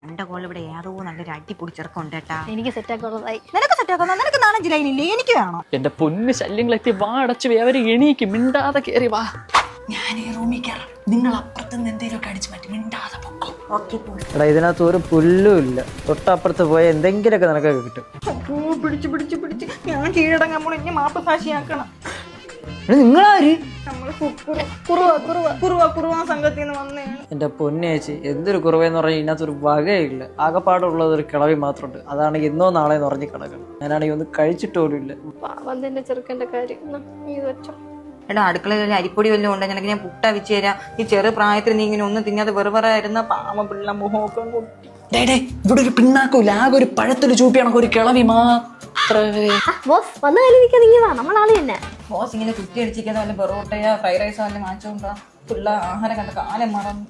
എന്റെ കോൾ ഇവിടെ ഏതോ നല്ലൊരു അടിപൊളി ചെറുക്കുണ്ട് കേട്ടാ. എനിക്ക് സെറ്റാക്കുള്ളതായി. നിനക്ക് സെറ്റാക്കുന്ന നിനക്ക് നാണഞ്ച് ലൈനില്ലേ? എനിക്ക് വേണം. എന്റെ പൊന്ന് ശല്യങ്ങളെത്തി വാ അടച്ചു അവര് എണീക്ക് മിണ്ടാതെ കേറി വാ. ഞാൻ ഈ റൂമിൽ കയറാം, നിങ്ങൾ അപ്പുറത്തുനിന്ന് എന്തെങ്കിലുമൊക്കെ അടിച്ചു മാറ്റി മിണ്ടാതെ പൊക്കോ. എടാ ഇതിനകത്ത് ഒരു പുല്ലും ഇല്ല, തൊട്ടപ്പുറത്ത് പോയ എന്തെങ്കിലുമൊക്കെ നിനക്കൊക്കെ കിട്ടും. പിടിച്ച് പിടിച്ച് പിടിച്ച് ഞാൻ കീഴടങ്ങാൻ പോണ ഇനി മാപ്പ് സാക്ഷിയാക്കണം. നിങ്ങളാര്? നമ്മള് കുറുവ സംഘത്തിൽ നിന്ന് വന്നേണ്. എന്റെ പൊന്നേച്ചി എന്തൊരു കുറവെന്ന് പറഞ്ഞാൽ ഇതിനകത്തൊരു വകയില്ല. ആകെപ്പാടുള്ളത് ഒരു കിളവി മാത്രമുണ്ട്, അതാണെങ്കിൽ ഇന്നോ നാളെ നിറഞ്ഞു കിടക്കണം. ഞാനാണെങ്കിൽ ഒന്ന് കഴിച്ചിട്ട് പോലും ഇല്ല. പാവന്റെ ചെറുക്കന്റെ കാര്യം ഇത് വെച്ചോ. എടാ അടുക്കളയിൽ അരിപ്പൊടി വല്ലതും ഉണ്ടെങ്കിൽ ഞാൻ പുട്ട വെച്ച് തരാം. ഈ ചെറു പ്രായത്തിൽ നീ ഇങ്ങനെ ഒന്നും തിന്നാതെ വെറുതെ പാവ പിള്ള മുഖമൊക്കെ കൊട്ടി. ഇവിടെ ഒരു പിണ്ണാക്കൂല, ആകെ ഒരു പഴത്തൊരു ചൂപ്പിയാണോ ഒരു കിളവി മാത്രമേ. ബോസ് വന്ന കാര്യം നിൽക്കാ, നമ്മളാള് തന്നെ. ബോസ് ഇങ്ങനെ കുറ്റി അടിച്ചിരിക്കുന്ന വല്ല പൊറോട്ടയോ ഫ്രൈഡ് റൈസോ വല്ല വാങ്ങിച്ചോണ്ടാ പിള്ള ആഹാരം കണ്ട കാലം മറന്നു.